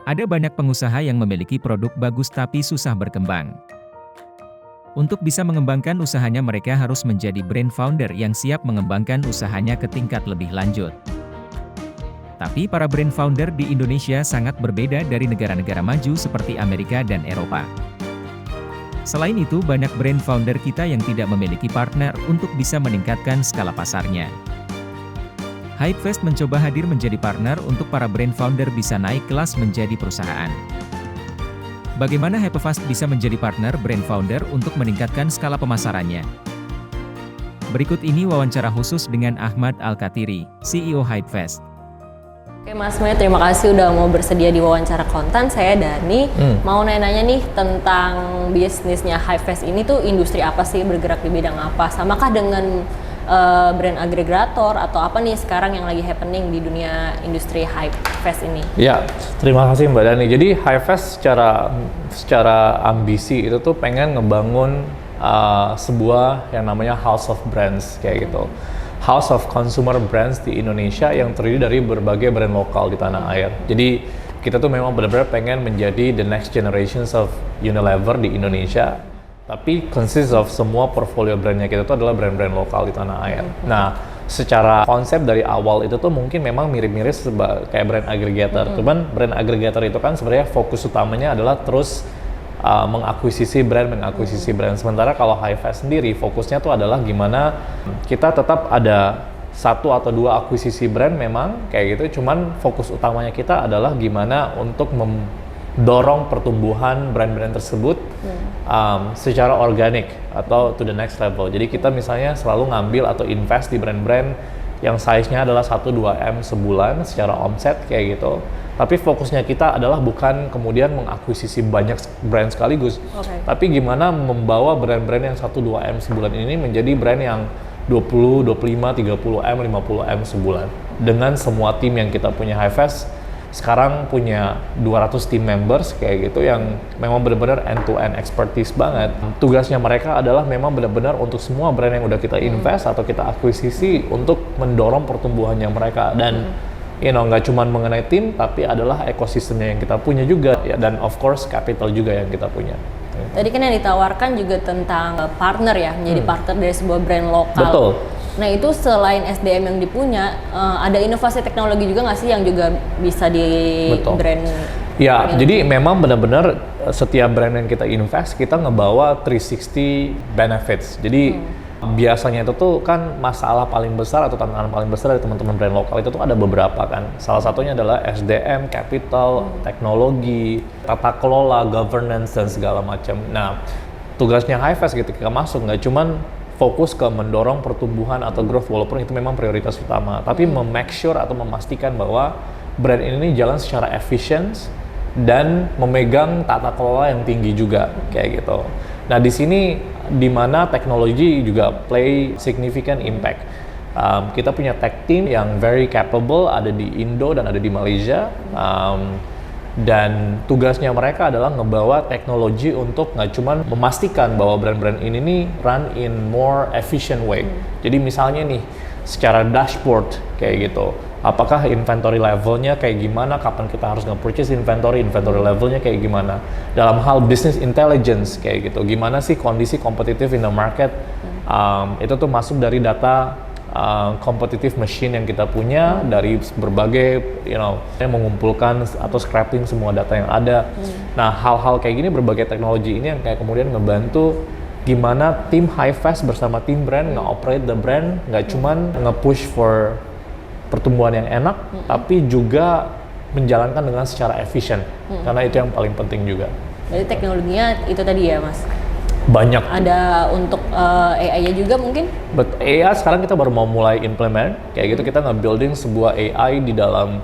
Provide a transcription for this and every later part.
Ada banyak pengusaha yang memiliki produk bagus tapi susah berkembang. Untuk bisa mengembangkan usahanya mereka harus menjadi brand founder yang siap mengembangkan usahanya ke tingkat lebih lanjut. Tapi para brand founder di Indonesia sangat berbeda dari negara-negara maju seperti Amerika dan Eropa. Selain itu banyak brand founder kita yang tidak memiliki partner untuk bisa meningkatkan skala pasarnya. Hypefest mencoba hadir menjadi partner untuk para brand founder bisa naik kelas menjadi perusahaan. Bagaimana Hypefest bisa menjadi partner brand founder untuk meningkatkan skala pemasarannya? Berikut ini wawancara khusus dengan Ahmad Al-Katiri, CEO Hypefest. Oke Mas Maya, terima kasih udah mau bersedia di wawancara konten. Saya Dani, mau nanya-nanya nih tentang bisnisnya Hypefest ini tuh industri apa sih, bergerak di bidang apa? Samakah dengan brand agregator atau apa nih sekarang yang lagi happening di dunia industri Hypefest ini? Ya, terima kasih Mbak Dani. Jadi Hypefest secara ambisi itu tuh pengen ngebangun sebuah yang namanya House of Brands kayak gitu. House of Consumer Brands di Indonesia yang terdiri dari berbagai brand lokal di tanah air. Jadi kita tuh memang benar-benar pengen menjadi the next generations of Unilever di Indonesia. Tapi consist of semua portfolio brandnya kita tuh adalah brand-brand lokal di tanah air. Nah, secara konsep dari awal itu tuh mungkin memang mirip-mirip kayak brand aggregator. Cuman brand aggregator itu kan sebenarnya fokus utamanya adalah terus mengakuisisi brand. Sementara kalau Hypefest sendiri fokusnya tuh adalah gimana kita tetap ada satu atau dua akuisisi brand memang kayak gitu. Cuman fokus utamanya kita adalah gimana untuk dorong pertumbuhan brand-brand tersebut secara organik atau to the next level. Jadi kita misalnya selalu ngambil atau invest di brand-brand yang size-nya adalah 1-2 M sebulan secara omset kayak gitu. Tapi fokusnya kita adalah bukan kemudian mengakuisisi banyak brand sekaligus. Tapi gimana membawa brand-brand yang 1-2 M sebulan ini menjadi brand yang 20, 25, 30 M, 50 M sebulan. Dengan semua tim yang kita punya Hypefest, sekarang punya 200 team members kayak gitu yang memang benar-benar end-to-end expertise banget. Tugasnya mereka adalah memang benar-benar untuk semua brand yang udah kita invest atau kita akuisisi untuk mendorong pertumbuhannya mereka. Dan nggak cuma mengenai tim, tapi adalah ekosistemnya yang kita punya juga ya, dan of course capital juga yang kita punya. Tadi kan yang ditawarkan juga tentang partner ya, menjadi partner dari sebuah brand lokal. Betul. Nah itu selain SDM yang dipunya, ada inovasi teknologi juga nggak sih yang juga bisa di brand? Ya, jadi memang benar-benar setiap brand yang kita invest, kita ngebawa 360 benefits. Jadi biasanya itu tuh kan masalah paling besar atau tantangan paling besar dari teman-teman brand lokal itu tuh ada beberapa kan. Salah satunya adalah SDM, capital, teknologi, tata kelola, governance, dan segala macam. Nah, tugasnya Hypefest ketika masuk nggak cuman fokus ke mendorong pertumbuhan atau growth, walaupun itu memang prioritas utama, tapi make sure atau memastikan bahwa brand ini jalan secara efisien dan memegang tata kelola yang tinggi juga kayak gitu. Nah di sini di mana teknologi juga play significant impact. Kita punya tech team yang very capable, ada di Indo dan ada di Malaysia. Dan tugasnya mereka adalah ngebawa teknologi untuk nggak cuma memastikan bahwa brand-brand ini nih run in more efficient way. Jadi misalnya nih secara dashboard kayak gitu, apakah inventory levelnya kayak gimana, kapan kita harus nge-purchase inventory levelnya kayak gimana. Dalam hal business intelligence kayak gitu, gimana sih kondisi kompetitif in the market, itu tuh masuk dari data competitive machine yang kita punya dari berbagai, mengumpulkan atau scraping semua data yang ada. Nah, hal-hal kayak gini, berbagai teknologi ini yang kayak kemudian ngebantu gimana tim Hypefest bersama tim brand nge-operate the brand, nggak cuman nge-push for pertumbuhan yang enak, tapi juga menjalankan dengan secara efisien, karena itu yang paling penting juga. Jadi teknologinya itu tadi ya, Mas? Banyak. Ada untuk AI-nya juga mungkin? AI sekarang kita baru mau mulai implement, kayak gitu kita nge-building sebuah AI di dalam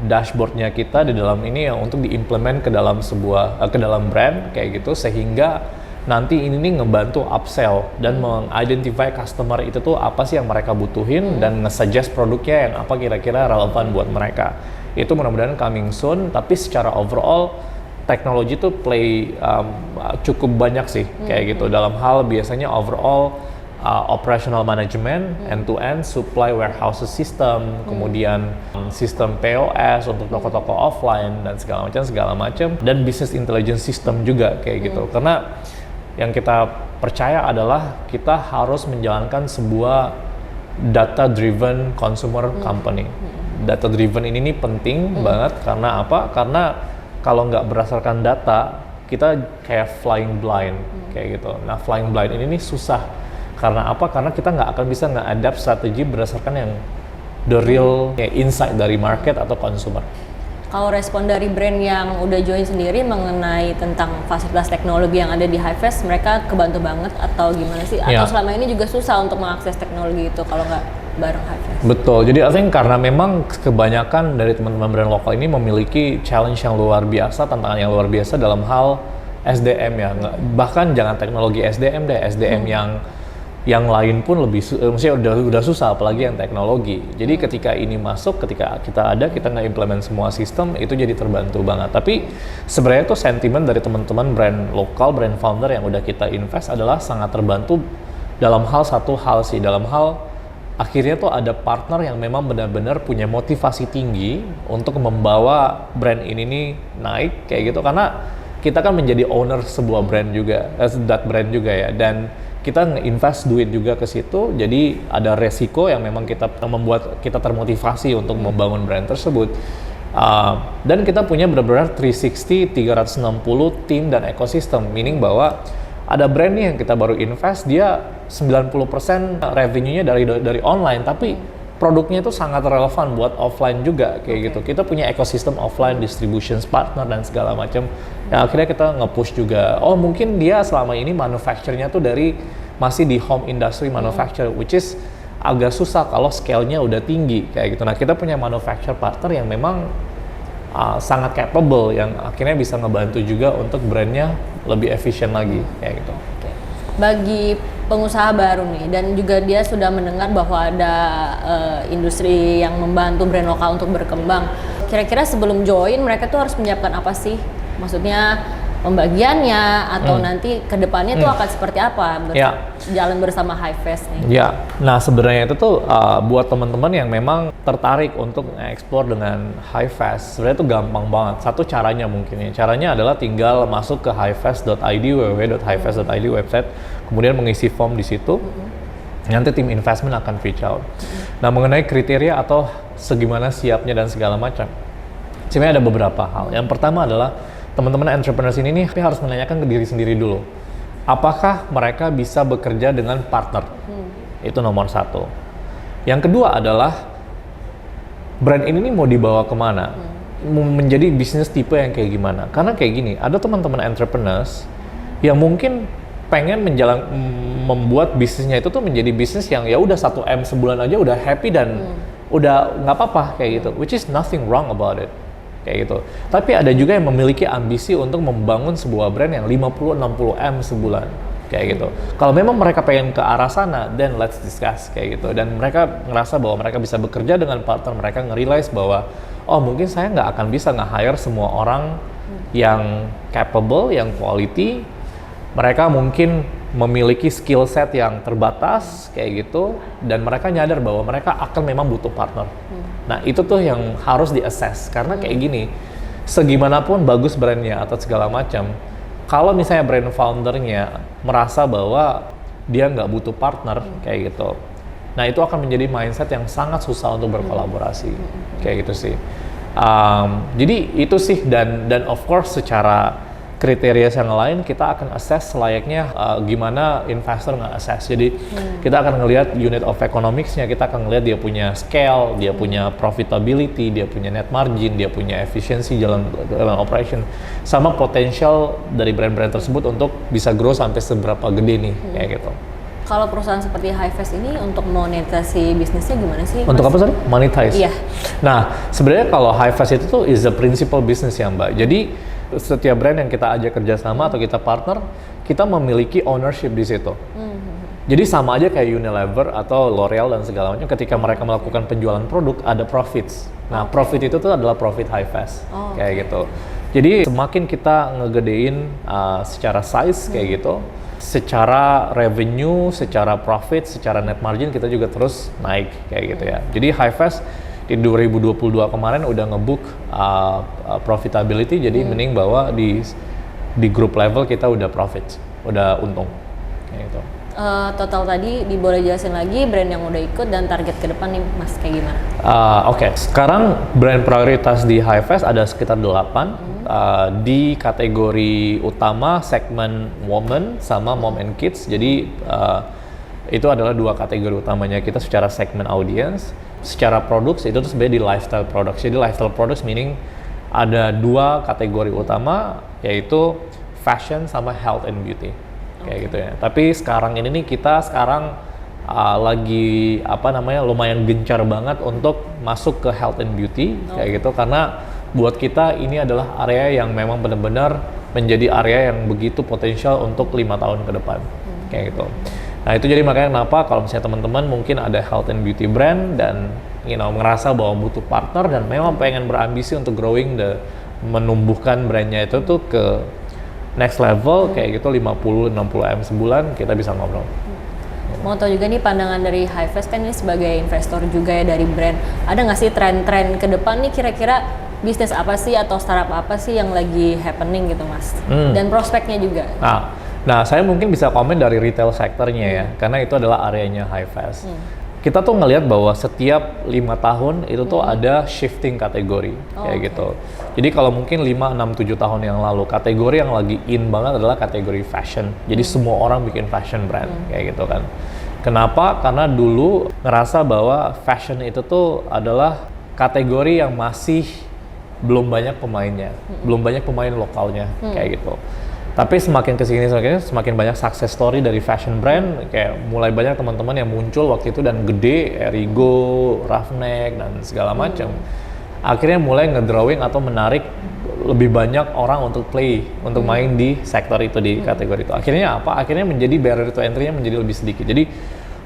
dashboardnya kita, di dalam ini yang untuk diimplement ke dalam ke dalam brand kayak gitu, sehingga nanti ini nih ngebantu upsell dan mengidentify customer itu tuh apa sih yang mereka butuhin dan nge-suggest produknya yang apa kira-kira relevan buat mereka. Itu mudah-mudahan coming soon, tapi secara overall teknologi tuh play cukup banyak sih kayak gitu dalam hal biasanya overall operational management, end-to-end supply warehouses system, kemudian sistem POS untuk toko-toko offline dan segala macam, dan business intelligence system juga kayak gitu. Karena yang kita percaya adalah kita harus menjalankan sebuah data-driven consumer company. Data-driven ini penting banget karena apa? Karena kalau nggak berdasarkan data, kita kayak flying blind kayak gitu. Nah, flying blind ini nih susah. Karena apa? Karena kita nggak akan bisa nge-adapt strategi berdasarkan yang the real insight dari market atau consumer. Kalau respon dari brand yang udah join sendiri mengenai tentang fasilitas teknologi yang ada di Hivest, mereka kebantu banget atau gimana sih? Atau selama ini juga susah untuk mengakses teknologi itu kalau nggak bareng Hivest? Betul, jadi I think karena memang kebanyakan dari teman-teman brand lokal ini memiliki challenge yang luar biasa, tantangan yang luar biasa dalam hal SDM ya. Bahkan jangan teknologi SDM deh, SDM yang lain pun lebih, maksudnya udah susah, apalagi yang teknologi. Jadi ketika ini masuk, ketika kita nge-implement semua sistem, itu jadi terbantu banget. Tapi sebenarnya tuh sentimen dari teman-teman brand lokal, brand founder yang udah kita invest adalah sangat terbantu dalam satu hal sih, dalam hal akhirnya tuh ada partner yang memang benar-benar punya motivasi tinggi untuk membawa brand ini nih naik kayak gitu, karena kita kan menjadi owner sebuah brand juga, that brand juga ya, dan kita nge-invest duit juga ke situ, jadi ada resiko yang memang membuat kita termotivasi untuk membangun brand tersebut. Dan kita punya benar-benar 360 tim dan ekosistem, meaning bahwa ada brand nih yang kita baru invest, dia 90% revenue-nya dari online, tapi produknya itu sangat relevan buat offline juga kayak gitu. Kita punya ekosistem offline, distribution partner dan segala macam. Ya akhirnya kita nge-push juga. Oh mungkin dia selama ini manufacture-nya tuh masih di home industry manufacture, which is agak susah kalau scale-nya udah tinggi kayak gitu. Nah kita punya manufacture partner yang memang sangat capable, yang akhirnya bisa ngebantu juga untuk brandnya lebih efisien lagi kayak gitu. Bagi pengusaha baru nih, dan juga dia sudah mendengar bahwa ada industri yang membantu brand lokal untuk berkembang, kira-kira sebelum join mereka tuh harus menyiapkan apa sih? Maksudnya pembagiannya atau nanti kedepannya tuh akan seperti apa jalan bersama Hivest nih? Ya, nah sebenarnya itu tuh buat teman-teman yang memang tertarik untuk explore dengan Hivest, sebenarnya itu gampang banget. Satu caranya mungkin ya, caranya adalah tinggal masuk ke hivest.id, www.hivest.id website, kemudian mengisi form di situ. Nanti tim investment akan reach out. Nah mengenai kriteria atau segimana siapnya dan segala macam, sebenarnya ada beberapa hal. Yang pertama adalah teman-teman entrepreneurs ini nih harus menanyakan ke diri sendiri dulu, apakah mereka bisa bekerja dengan partner? Itu nomor satu. Yang kedua adalah brand ini nih mau dibawa kemana? Menjadi bisnis tipe yang kayak gimana? Karena kayak gini, ada teman-teman entrepreneurs yang mungkin pengen membuat bisnisnya itu tuh menjadi bisnis yang ya udah 1M sebulan aja udah happy dan udah nggak apa-apa kayak gitu, which is nothing wrong about it kayak gitu. Tapi ada juga yang memiliki ambisi untuk membangun sebuah brand yang 50-60M sebulan kayak gitu. Kalau memang mereka pengen ke arah sana, then let's discuss kayak gitu. Dan mereka ngerasa bahwa mereka bisa bekerja dengan partner, mereka nge-realize bahwa oh mungkin saya nggak akan bisa nge-hire semua orang yang capable, yang quality. Mereka mungkin memiliki skill set yang terbatas kayak gitu, dan mereka nyadar bahwa mereka akan memang butuh partner. Nah itu tuh yang harus di-assess, karena kayak gini, segimanapun bagus brandnya atau segala macam, kalau misalnya brand foundernya merasa bahwa dia nggak butuh partner kayak gitu, nah itu akan menjadi mindset yang sangat susah untuk berkolaborasi kayak gitu sih. Jadi itu sih, dan of course secara kriteria yang lain kita akan assess selayaknya gimana investor nge-assess. Jadi kita akan ngelihat unit of economics-nya, kita akan ngelihat dia punya scale, dia punya profitability, dia punya net margin, dia punya efisiensi dalam operation, sama potensial dari brand-brand tersebut untuk bisa grow sampai seberapa gede nih kayak gitu. Kalau perusahaan seperti Hivest ini untuk monetisasi bisnisnya gimana sih? Untuk apa sih? Monetize? Iya. Nah sebenarnya kalau Hivest itu tuh is a principal business ya Mbak. Jadi setiap brand yang kita ajak kerjasama atau kita partner, kita memiliki ownership di situ. Jadi sama aja kayak Unilever atau L'Oreal dan segala macam, ketika mereka melakukan penjualan produk ada profits. Nah profit itu tuh adalah profit Hivest kayak gitu. Jadi semakin kita ngegedein secara size kayak gitu, secara revenue, secara profit, secara net margin kita juga terus naik kayak gitu ya. Jadi Highfest di 2022 kemarin udah ngebook profitability, jadi meaning bahwa di group level kita udah profit, udah untung kayak gitu. Total tadi boleh jelasin lagi brand yang udah ikut dan target ke depan nih Mas kayak gimana? Oke. Sekarang brand prioritas di Highfest ada sekitar 8 di kategori utama segmen women sama mom and kids. Jadi itu adalah dua kategori utamanya kita secara segmen audience. Secara produk itu tuh sebenarnya di lifestyle products. Jadi lifestyle products meaning ada dua kategori utama yaitu fashion sama health and beauty. Kayak gitu ya. Tapi sekarang ini nih kita lagi lumayan gencar banget untuk masuk ke health and beauty kayak gitu, karena buat kita ini adalah area yang memang benar-benar menjadi area yang begitu potensial untuk 5 tahun ke depan kayak gitu. Nah itu jadi makanya kenapa kalau misalnya teman-teman mungkin ada health and beauty brand dan ngerasa bahwa butuh partner dan memang pengen berambisi untuk menumbuhkan brandnya itu tuh ke next level kayak gitu 50-60 M sebulan, kita bisa ngobrol. Mau tahu juga nih pandangan dari Highfest kan ini sebagai investor juga ya dari brand. Ada nggak sih tren-tren ke depan nih kira-kira bisnis apa sih atau startup apa sih yang lagi happening gitu Mas? Dan prospeknya juga. Nah saya mungkin bisa komen dari retail sektornya ya, karena itu adalah areanya Highfest. Kita tuh ngelihat bahwa setiap 5 tahun itu tuh ada shifting kategori kayak gitu. Jadi kalau mungkin 5, 6, 7 tahun yang lalu kategori yang lagi in banget adalah kategori fashion. Jadi semua orang bikin fashion brand kayak gitu kan. Kenapa? Karena dulu ngerasa bahwa fashion itu tuh adalah kategori yang masih belum banyak pemainnya, belum banyak pemain lokalnya kayak gitu. Tapi semakin kesini semakin banyak success story dari fashion brand, kayak mulai banyak teman-teman yang muncul waktu itu dan gede, Erigo, Roughneck dan segala macam. Akhirnya mulai ngedrawing atau menarik lebih banyak orang untuk main di sektor itu, di kategori itu. Akhirnya apa? Akhirnya menjadi barrier to entry-nya menjadi lebih sedikit. Jadi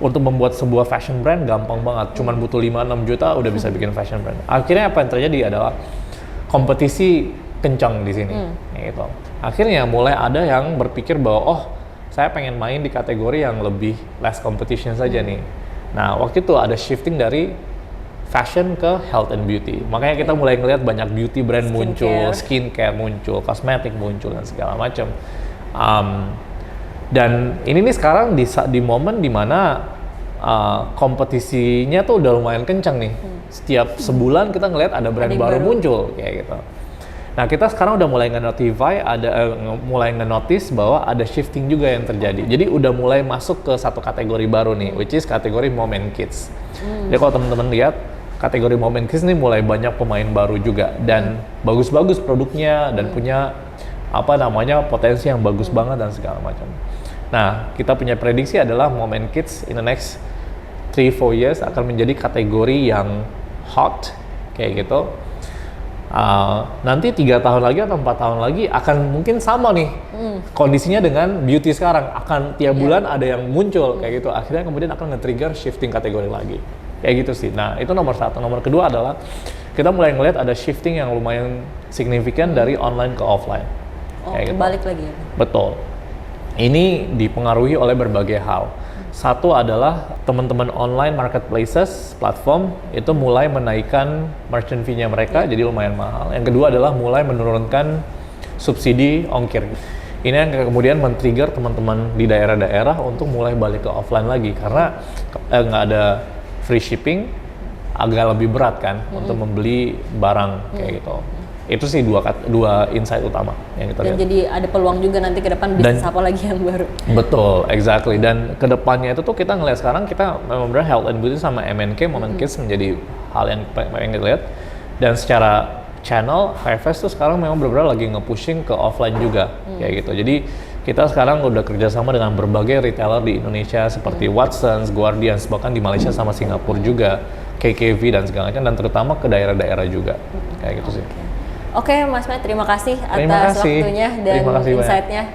untuk membuat sebuah fashion brand gampang banget, cuman butuh 5-6 juta udah bisa bikin fashion brand. Akhirnya apa yang terjadi adalah kompetisi kencang di sini, gitu. Akhirnya mulai ada yang berpikir bahwa saya pengen main di kategori yang lebih less competition saja nih. Nah waktu itu ada shifting dari fashion ke health and beauty. Makanya kita mulai ngelihat banyak beauty brand muncul, skincare muncul, kosmetik muncul dan segala macam. Dan ini nih sekarang di momen dimana kompetisinya tuh udah lumayan kencang nih. Setiap sebulan kita ngelihat ada brand baru muncul kayak gitu. Nah kita sekarang udah mulai mulai nge-notice bahwa ada shifting juga yang terjadi. Jadi udah mulai masuk ke satu kategori baru nih, which is kategori mom and kids. Jadi kalau teman-teman lihat kategori mom and kids nih mulai banyak pemain baru juga dan bagus-bagus produknya dan punya potensi yang bagus banget dan segala macam. Nah kita punya prediksi adalah mom and kids in the next 3-4 years akan menjadi kategori yang hot kayak gitu. Nanti 3 tahun lagi atau 4 tahun lagi akan mungkin sama nih kondisinya dengan beauty sekarang, akan tiap bulan ada yang muncul kayak gitu, akhirnya kemudian akan nge-trigger shifting kategori lagi kayak gitu sih. Nah itu nomor satu. Nomor kedua adalah kita mulai ngelihat ada shifting yang lumayan signifikan dari online ke offline kayak gitu. Balik lagi ya? Betul. Ini dipengaruhi oleh berbagai hal. Satu adalah teman-teman online marketplaces, platform itu mulai menaikkan merchant fee-nya mereka jadi lumayan mahal. Yang kedua adalah mulai menurunkan subsidi ongkir. Ini yang kemudian men-trigger teman-teman di daerah-daerah untuk mulai balik ke offline lagi karena nggak ada free shipping, agak lebih berat kan untuk membeli barang kayak gitu. Itu sih dua insight utama yang kita lihat. Dan jadi ada peluang juga nanti ke depan bisnis apa lagi yang baru. Betul, exactly. Dan ke depannya itu tuh kita ngelihat sekarang kita memang benar health and beauty sama MNK, Mom and Kids menjadi hal yang pengen kita lihat. Dan secara channel, Highfest tuh sekarang memang benar-benar lagi nge-pushing ke offline juga kayak gitu. Jadi kita sekarang udah kerjasama dengan berbagai retailer di Indonesia seperti Watsons, Guardians, bahkan di Malaysia sama Singapura juga, KKV dan segala macam, dan terutama ke daerah-daerah juga kayak gitu sih. Oke, Mas Matt, terima kasih atas waktunya dan insight-nya.